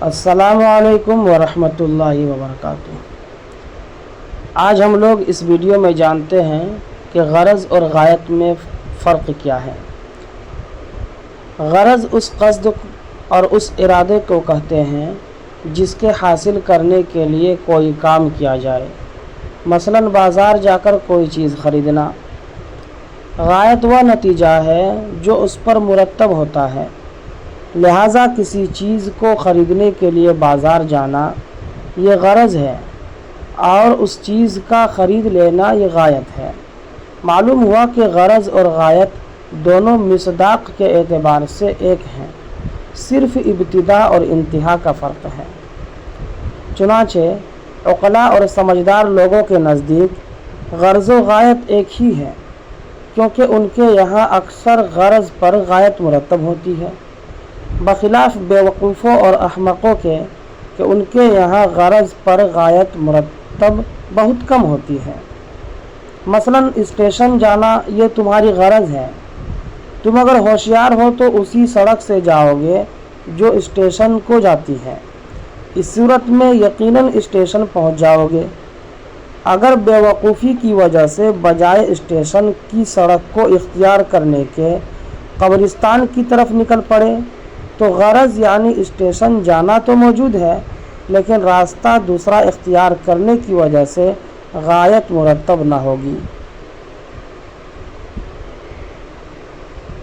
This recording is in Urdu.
السلام علیکم ورحمۃ اللہ وبرکاتہ۔ آج ہم لوگ اس ویڈیو میں جانتے ہیں کہ غرض اور غایت میں فرق کیا ہے۔ غرض اس قصد اور اس ارادے کو کہتے ہیں جس کے حاصل کرنے کے لیے کوئی کام کیا جائے، مثلا بازار جا کر کوئی چیز خریدنا۔ غایت وہ نتیجہ ہے جو اس پر مرتب ہوتا ہے، لہٰذا کسی چیز کو خریدنے کے لیے بازار جانا یہ غرض ہے، اور اس چیز کا خرید لینا یہ غایت ہے۔ معلوم ہوا کہ غرض اور غایت دونوں مصداق کے اعتبار سے ایک ہیں، صرف ابتدا اور انتہا کا فرق ہے۔ چنانچہ عقلاء اور سمجھدار لوگوں کے نزدیک غرض و غایت ایک ہی ہے، کیونکہ ان کے یہاں اکثر غرض پر غایت مرتب ہوتی ہے، بخلاف بیوقوفوں اور احمقوں کے کہ ان کے یہاں غرض پر غایت مرتب بہت کم ہوتی ہے۔ مثلا اسٹیشن جانا یہ تمہاری غرض ہے، تم اگر ہوشیار ہو تو اسی سڑک سے جاؤ گے جو اسٹیشن کو جاتی ہے، اس صورت میں یقیناً اسٹیشن پہنچ جاؤ گے۔ اگر بیوقوفی کی وجہ سے بجائے اسٹیشن کی سڑک کو اختیار کرنے کے قبرستان کی طرف نکل پڑے تو غرض یعنی اسٹیشن جانا تو موجود ہے، لیکن راستہ دوسرا اختیار کرنے کی وجہ سے غایت مرتب نہ ہوگی۔